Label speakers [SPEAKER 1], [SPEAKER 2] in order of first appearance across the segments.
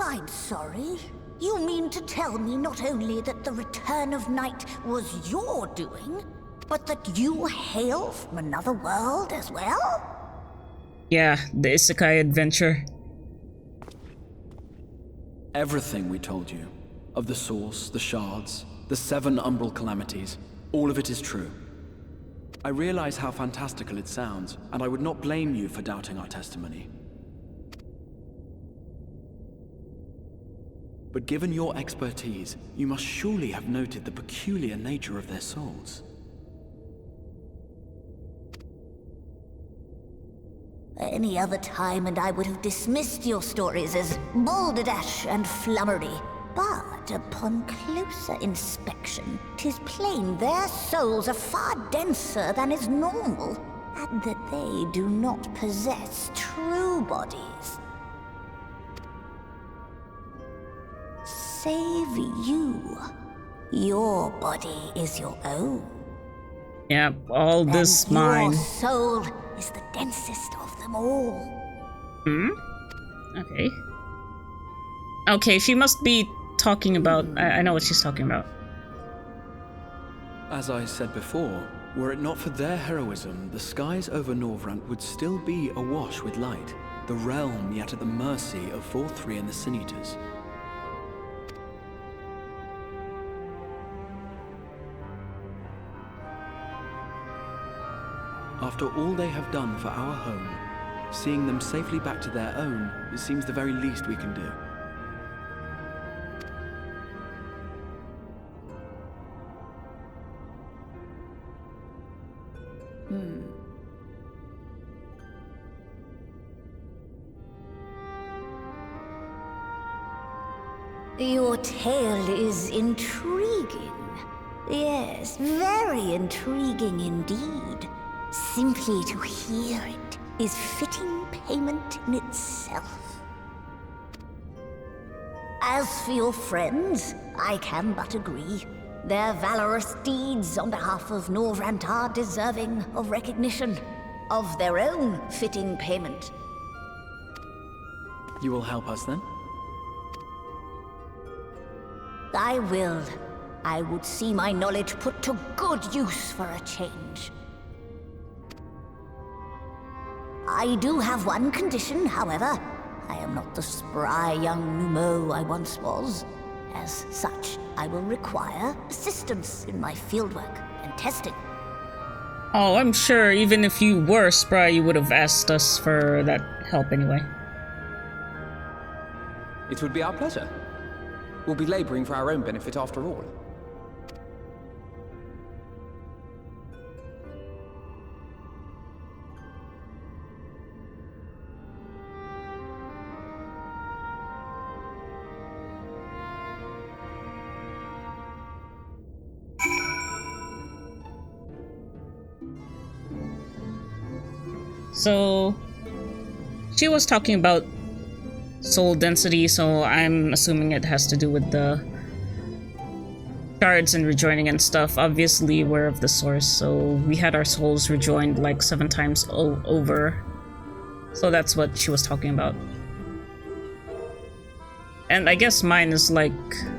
[SPEAKER 1] I'm sorry. You mean to tell me not only that the return of night was your doing, but that you hail from another world as well?
[SPEAKER 2] Yeah, the Isekai adventure.
[SPEAKER 3] Everything we told you, of the source, the shards, the 7 umbral calamities, all of it is true. I realize how fantastical it sounds, and I would not blame you for doubting our testimony. But given your expertise, you must surely have noted the peculiar nature of their souls.
[SPEAKER 1] Any other time and I would have dismissed your stories as balderdash and flummery. But upon closer inspection, 'tis plain their souls are far denser than is normal, and that they do not possess true bodies. Save you. Your body is your own.
[SPEAKER 2] Yeah, all this
[SPEAKER 1] and
[SPEAKER 2] mine.
[SPEAKER 1] Your soul is the densest of them all.
[SPEAKER 2] Okay. Okay, she must be talking about... I know what she's talking about.
[SPEAKER 3] As I said before, were it not for their heroism, the skies over Norvrant would still be awash with light, the realm yet at the mercy of 4-3 and the Sin Eaters. After all they have done for our home, seeing them safely back to their own, it seems the very least we can do.
[SPEAKER 1] Your tale is intriguing. Yes, very intriguing indeed. Simply to hear it is fitting payment in itself. As for your friends, I can but agree. Their valorous deeds on behalf of Norvrant are deserving of recognition, of their own fitting payment.
[SPEAKER 3] You will help us then?
[SPEAKER 1] I will. I would see my knowledge put to good use for a change. I do have one condition, however. I am not the spry young Numo I once was. As such, I will require assistance in my fieldwork and testing.
[SPEAKER 2] Oh, I'm sure even if you were spry, you would have asked us for that help anyway.
[SPEAKER 4] It would be our pleasure. We'll be laboring for our own benefit after all.
[SPEAKER 2] So, she was talking about soul density, so I'm assuming it has to do with the shards and rejoining and stuff. Obviously, we're of the source, so we had our souls rejoined like 7 times over. So that's what she was talking about. And I guess mine is like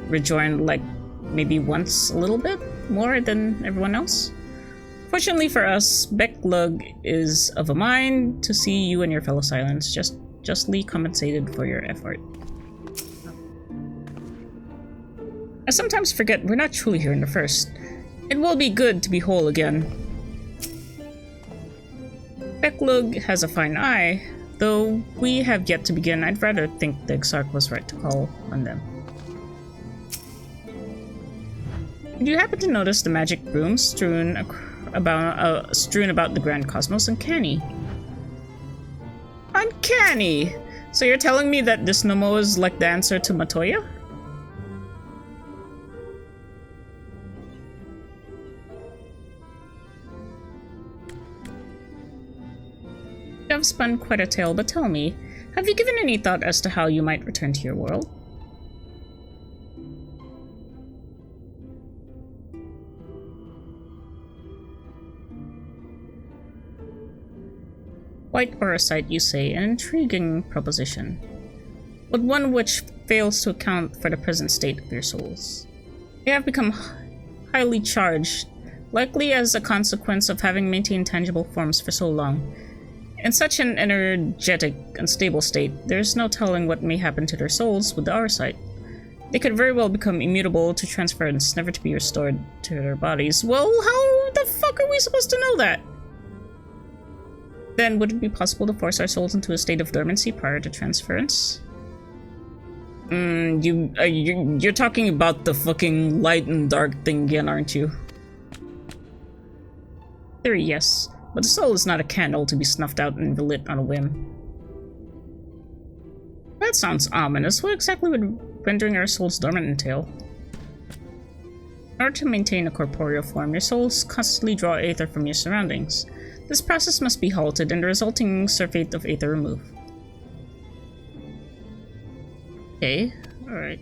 [SPEAKER 2] rejoined like maybe once a little bit more than everyone else. Fortunately for us, MacLeod is of a mind to see you and your fellow Silence justly compensated for your effort. I sometimes forget we're not truly here in the first. It will be good to be whole again. MacLeod has a fine eye, though we have yet to begin. I'd rather think the Exarch was right to call on them. Did you happen to notice the magic brooms strewn about the Grand Cosmos? Uncanny. Uncanny! So you're telling me that this Nomo is like the answer to Matoya? You have spun quite a tale, but tell me, have you given any thought as to how you might return to your world? Quite parasite, you say, an intriguing proposition, but one which fails to account for the present state of your souls. They have become highly charged, likely as a consequence of having maintained tangible forms for so long. In such an energetic, unstable state, there's no telling what may happen to their souls with our sight. They could very well become immutable to transference, never to be restored to their bodies. Well, how the fuck are we supposed to know that? Then, would it be possible to force our souls into a state of dormancy prior to transference? You're talking about the fucking light and dark thing again, aren't you? Theory, yes. But the soul is not a candle to be snuffed out and relit on a whim. That sounds ominous. What exactly would rendering our souls dormant entail? In order to maintain a corporeal form, your souls constantly draw aether from your surroundings. This process must be halted and the resulting surfeit of aether removed. Okay, alright.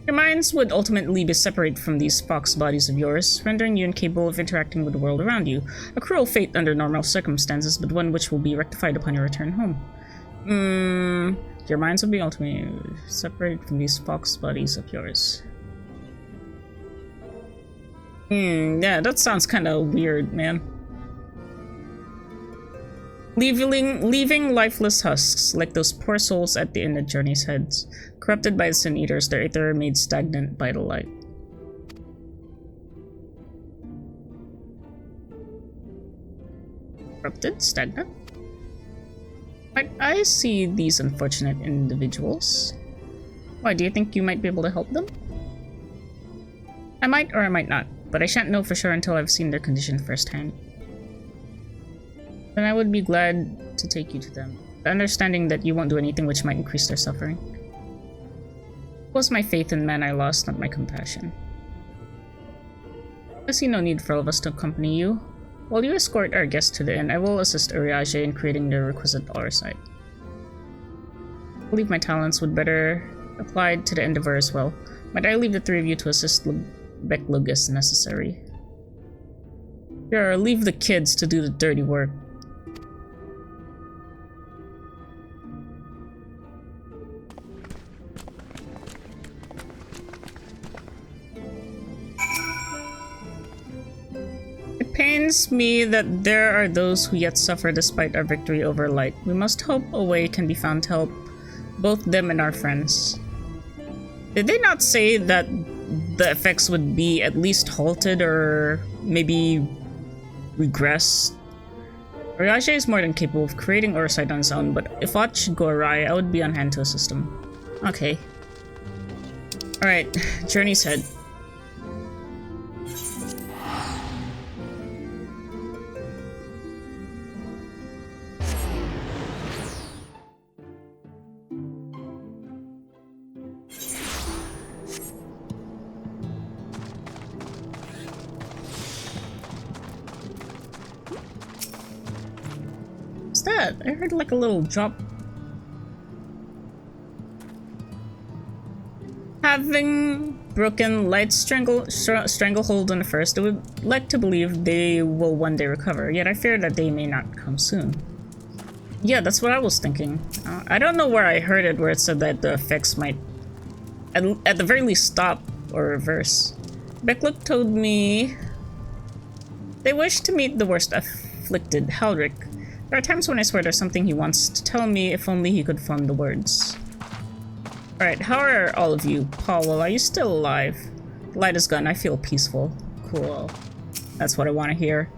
[SPEAKER 2] Your minds would ultimately be separated from these fox bodies of yours, rendering you incapable of interacting with the world around you. A cruel fate under normal circumstances, but one which will be rectified upon your return home. Your minds will be ultimately separated from these fox bodies of yours. Yeah, that sounds kinda weird, man. Leaving lifeless husks, like those poor souls at the end of Journey's heads. Corrupted by the Sin Eaters, their aether made stagnant by the light. Corrupted? Stagnant? I see these unfortunate individuals. Why, do you think you might be able to help them? I might or I might not, but I shan't know for sure until I've seen their condition firsthand. Then I would be glad to take you to them, understanding that you won't do anything which might increase their suffering. It was my faith in man I lost, not my compassion. I see no need for all of us to accompany you. While you escort our guest to the inn, I will assist Uriage in creating the requisite oversight. I believe my talents would better apply to the endeavor as well. Might I leave the three of you to assist Becklug as necessary? Sure, leave the kids to do the dirty work. It pains me that there are those who yet suffer despite our victory over light. We must hope a way can be found to help both them and our friends. Did they not say that the effects would be at least halted or maybe regressed? Uriage is more than capable of creating oversight on his own, but if aught should go awry, I would be on hand to assist him. Okay. Alright, Journey's head. That? I heard like a little drop. Having broken Light's stranglehold on the first, I would like to believe they will one day recover, yet I fear that they may not come soon. Yeah, that's what I was thinking. I don't know where I heard it, where it said that the effects might at the very least stop or reverse. Becklug told me they wish to meet the worst afflicted, Halric. There are times when I swear there's something he wants to tell me if only he could form the words. Alright, how are all of you? Paul, are you still alive? The light is gone, I feel peaceful. Cool. That's what I want to hear.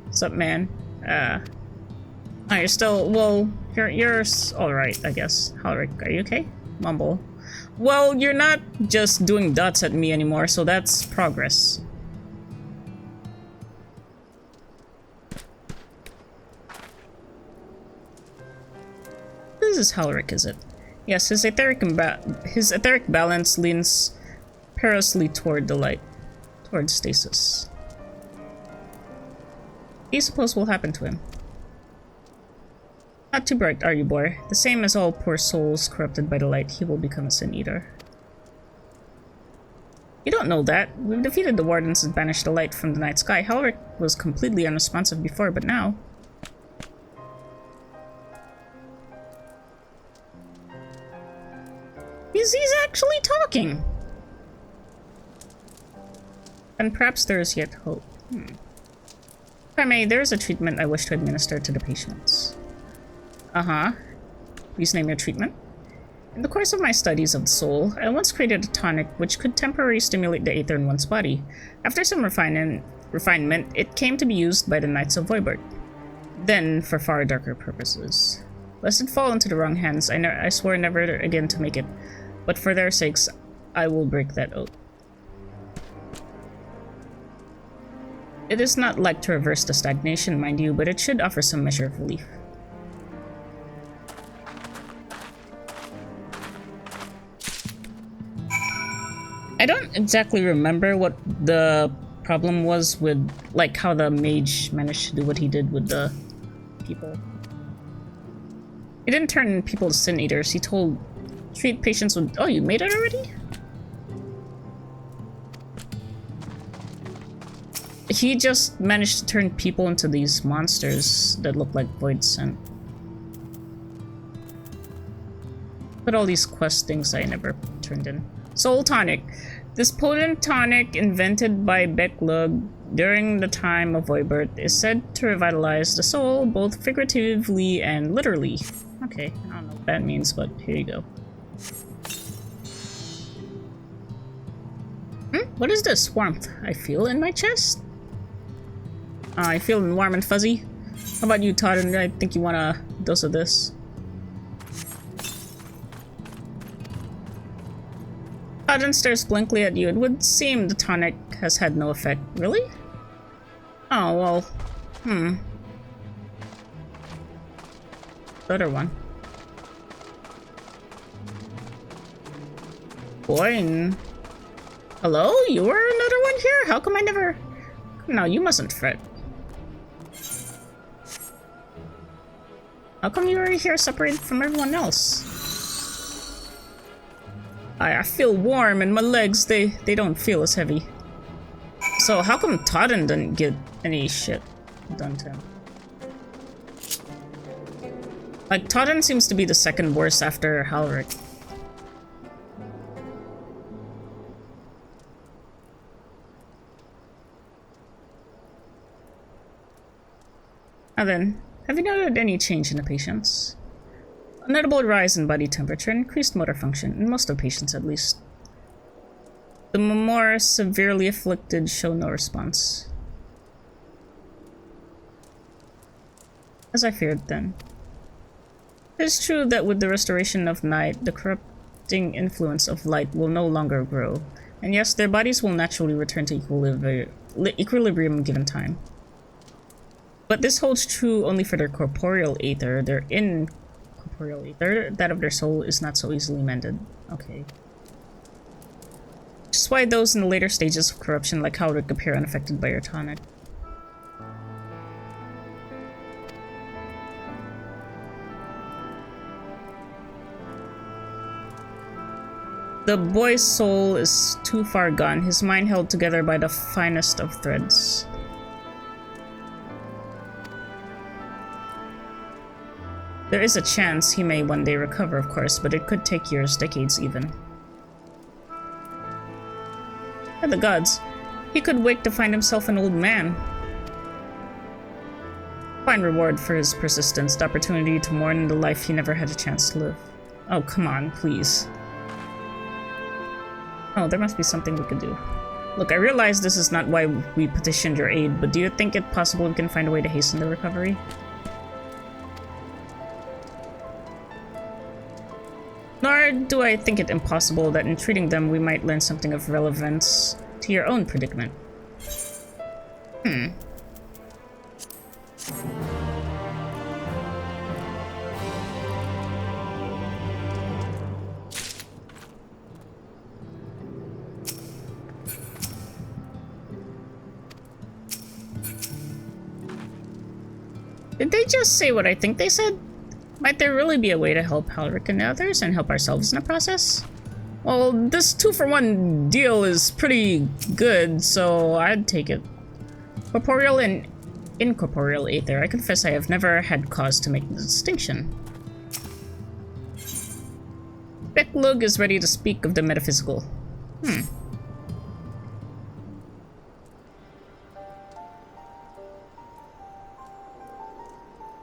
[SPEAKER 2] What's up, man? Oh, you're still, well, you're alright, I guess. Halric, are you okay? Mumble. Well, you're not just doing dots at me anymore, so that's progress. This is Halric, is it? Yes, his etheric balance leans perilously toward the light, toward stasis. What do you suppose will happen to him? Not too bright, are you, boy? The same as all poor souls corrupted by the light, he will become a Sin Eater. You don't know that. We've defeated the Wardens and banished the light from the night sky. Halric was completely unresponsive before, but now... actually talking! And perhaps there is yet hope. If I may, there is a treatment I wish to administer to the patients. Uh-huh. Please name your treatment. In the course of my studies of the soul, I once created a tonic which could temporarily stimulate the aether in one's body. After some refinement, it came to be used by the Knights of Voivert. Then, for far darker purposes. Lest it fall into the wrong hands, I swore never again to make it. But for their sakes, I will break that oath. It is not like to reverse the stagnation, mind you, but it should offer some measure of relief. I don't exactly remember what the problem was with, like, how the mage managed to do what he did with the people. He didn't turn people to sin eaters. He told treat patients with— oh, you made it already? He just managed to turn people into these monsters that look like void scent. But all these quest things I never turned in. Soul tonic. This potent tonic invented by MacLeod during the time of Voivert is said to revitalize the soul both figuratively and literally. Okay, I don't know what that means, but here you go. What is this warmth I feel in my chest? I feel warm and fuzzy. How about you, Todd? I think you want a dose of this. Todd stares blankly at you. It would seem the tonic has had no effect. Really? Oh, well. The other one. Boy. Hello? You were another one here? How come I never... No, you mustn't fret. How come you were here separated from everyone else? I feel warm and my legs, they don't feel as heavy. So how come Todden didn't get any shit done to him? Like, Todden seems to be the second worst after Halric. Now then, have you noted any change in the patients? A notable rise in body temperature and increased motor function, in most of the patients at least. The more severely afflicted show no response. As I feared then. It is true that with the restoration of night, the corrupting influence of light will no longer grow, and yes, their bodies will naturally return to equilibrium given time. But this holds true only for their corporeal aether. Their incorporeal aether, that of their soul, is not so easily mended. Okay. Which is why those in the later stages of corruption like Halric appear unaffected by your tonic. The boy's soul is too far gone, his mind held together by the finest of threads. There is a chance he may one day recover, of course, but it could take years, decades even. By the gods, he could wake to find himself an old man. Fine reward for his persistence, the opportunity to mourn the life he never had a chance to live. Oh, come on, please. Oh, there must be something we could do. Look, I realize this is not why we petitioned your aid, but do you think it possible we can find a way to hasten the recovery? Nor do I think it impossible that in treating them we might learn something of relevance to your own predicament. Did they just say what I think they said? Might there really be a way to help Halric and the others and help ourselves in the process? Well, this 2-for-1 deal is pretty good, so I'd take it. Corporeal and incorporeal aether. I confess I have never had cause to make the distinction. MacLeod is ready to speak of the metaphysical.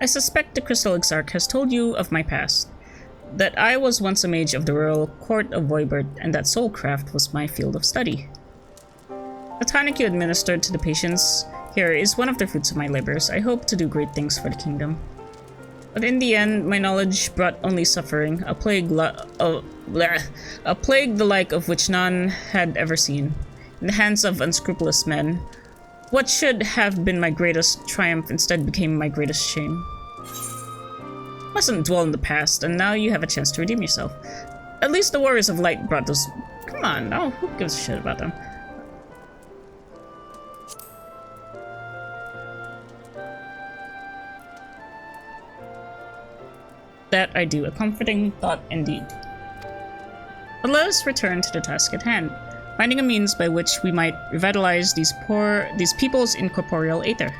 [SPEAKER 2] I suspect the Crystal Exarch has told you of my past. That I was once a mage of the royal court of Voibert, and that soulcraft was my field of study. The tonic you administered to the patients here is one of the fruits of my labors. I hope to do great things for the kingdom. But in the end, my knowledge brought only suffering, a plague the like of which none had ever seen. In the hands of unscrupulous men, what should have been my greatest triumph instead became my greatest shame. Mustn't dwell in the past, and now you have a chance to redeem yourself. At least the Warriors of Light brought those... Come on, no, who gives a shit about them? That I do, a comforting thought indeed. But let us return to the task at hand, finding a means by which we might revitalize these people's incorporeal aether.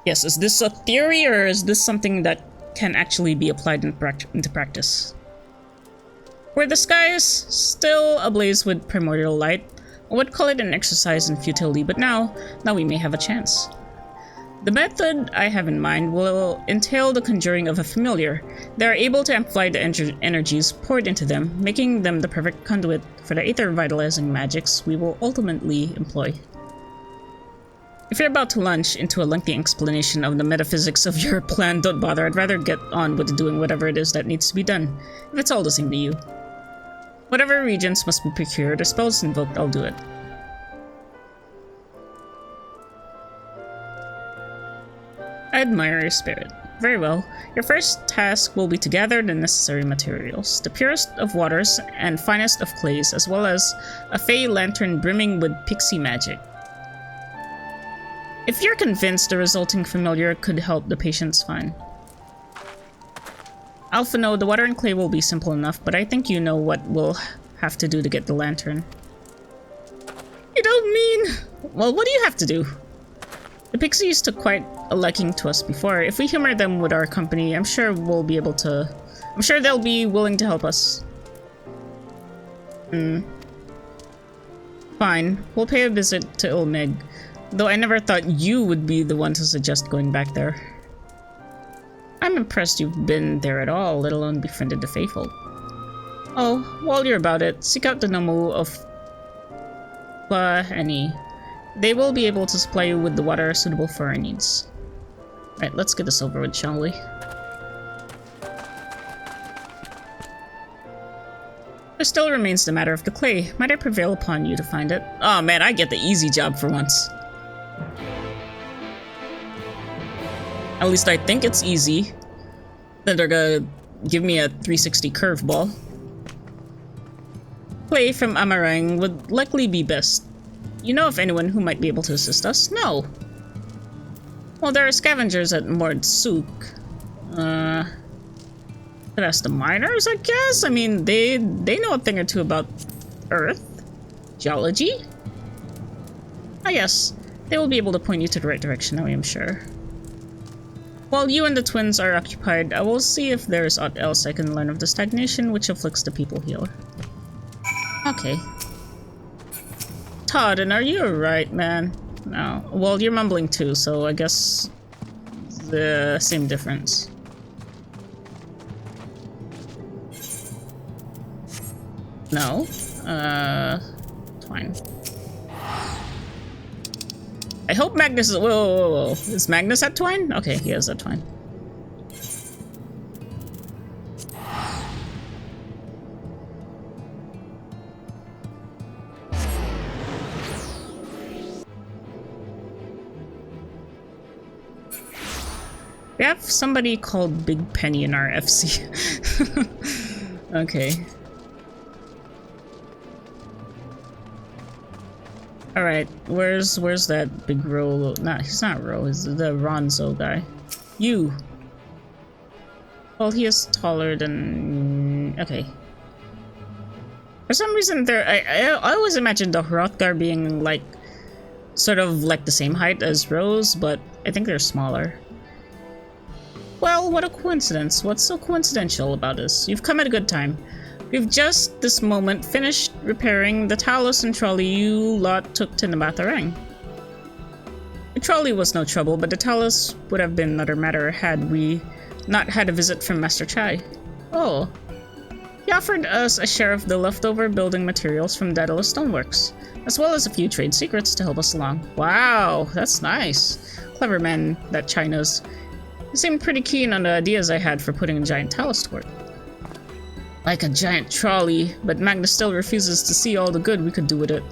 [SPEAKER 2] Yes, is this a theory or is this something that can actually be applied into practice? Were the skies still ablaze with primordial light, I would call it an exercise in futility, but now we may have a chance. The method I have in mind will entail the conjuring of a familiar. They are able to amplify the energies poured into them, making them the perfect conduit for the aether revitalizing magics we will ultimately employ. If you're about to launch into a lengthy explanation of the metaphysics of your plan, don't bother. I'd rather get on with doing whatever it is that needs to be done, if it's all the same to you. Whatever reagents must be procured or spells invoked, I'll do it. I admire your spirit. Very well. Your first task will be to gather the necessary materials, the purest of waters and finest of clays, as well as a fey lantern brimming with pixie magic. If you're convinced the resulting familiar could help the patients, fine. Alphino, the water and clay will be simple enough, but I think you know what we'll have to do to get the lantern. You don't mean... Well, what do you have to do? The pixies took quite a liking to us before. If we humor them with our company, I'm sure they'll be willing to help us. Fine, we'll pay a visit to Ilmig. Though I never thought you would be the one to suggest going back there. I'm impressed you've been there at all, let alone befriended the faithful. Oh, while you're about it, seek out the Nomu of Any. They will be able to supply you with the water suitable for our needs. Right, let's get this over with, shall we? There still remains the matter of the clay. Might I prevail upon you to find it? Oh man, I get the easy job for once. At least I think it's easy. Then they're gonna give me a 360 curveball. Clay from Amarang would likely be best. You know of anyone who might be able to assist us? No. Well, there are scavengers at Mordsuk. But ask the miners, I guess? I mean, they know a thing or two about Earth. Geology? Ah yes, they will be able to point you to the right direction, I am sure. While you and the twins are occupied, I will see if there is aught else I can learn of the stagnation which afflicts the people here. Okay. Todd, and are you alright, man? No. Well, you're mumbling too, so I guess the same difference. No. Fine. I hope Magnus is- whoa. Is Magnus at Twine? Okay, he is at Twine. We have somebody called Big Penny in our FC. Okay. Alright, where's that big Ro? Nah, he's not Ro, he's the Ronzo guy. You! Well, he is taller than... okay. For some reason, I always imagined the Hrothgar being, like, sort of like the same height as Rose, but I think they're smaller. Well, what a coincidence. What's so coincidental about this? You've come at a good time. We've just this moment finished repairing the Talos and trolley you lot took to Nabatharang. The trolley was no trouble, but the Talos would have been another matter had we not had a visit from Master Chai. Oh. He offered us a share of the leftover building materials from Daedalus Stoneworks, as well as a few trade secrets to help us along. Wow, that's nice. Clever man, that Chai knows. He seemed pretty keen on the ideas I had for putting a giant Talos to work. Like a giant trolley, but Magnus still refuses to see all the good we could do with it.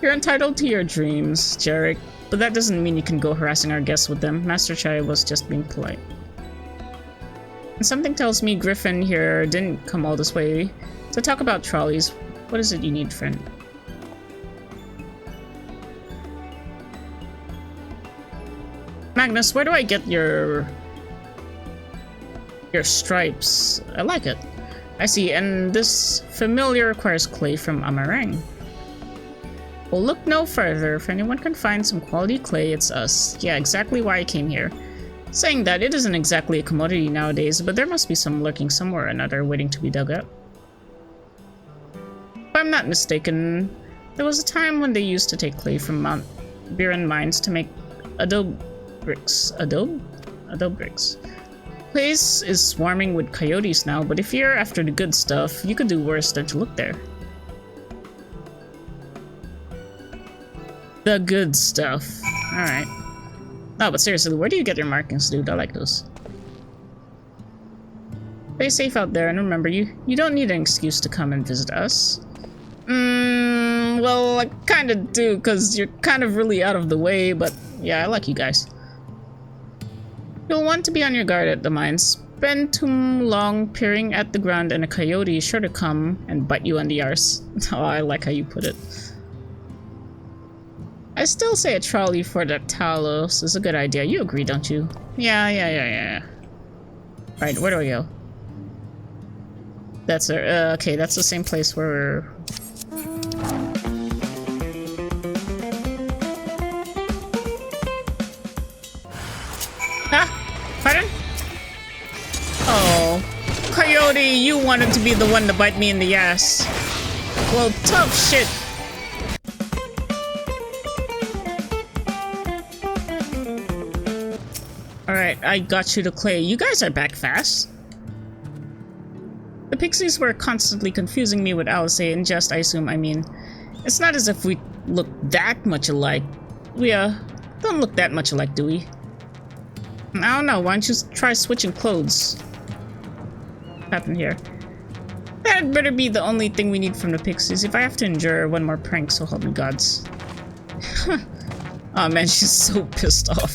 [SPEAKER 2] You're entitled to your dreams, Jarek, but that doesn't mean you can go harassing our guests with them. Master Chai was just being polite. And something tells me Griffin here didn't come all this way to talk about trolleys. What is it you need, friend? Magnus, where do I get your stripes? I like it. I see, and this familiar requires clay from Amarang. Well, look no further. If anyone can find some quality clay, it's us. Yeah, exactly why I came here. Saying that, it isn't exactly a commodity nowadays, but there must be some lurking somewhere or another waiting to be dug up. If I'm not mistaken, there was a time when they used to take clay from Mount Biran mines to make adobe bricks. Adobe bricks. Place is swarming with coyotes now, but if you're after the good stuff, you could do worse than to look there. The good stuff. Alright. No, but seriously, where do you get your markings, dude? I like those. Stay safe out there, and remember, you don't need an excuse to come and visit us. Well, I kinda do, because you're kind of really out of the way, but yeah, I like you guys. You'll want to be on your guard at the mines. Spend too long peering at the ground and a coyote is sure to come and bite you on the arse. Oh, I like how you put it. I still say a trolley for the Talos is a good idea. You agree, don't you? Yeah. Right, where do I go? That's okay, that's the same place where pardon? Oh, Coyote, you wanted to be the one to bite me in the ass. Well, tough shit. Alright, I got you to clay. You guys are back fast. The pixies were constantly confusing me with Alice, and just, I assume, I mean, it's not as if we look that much alike. We, don't look that much alike, do we? I don't know, why don't you try switching clothes? What happened here? That'd better be the only thing we need from the pixies if I have to endure one more prank, so help me gods. Oh man, she's so pissed off.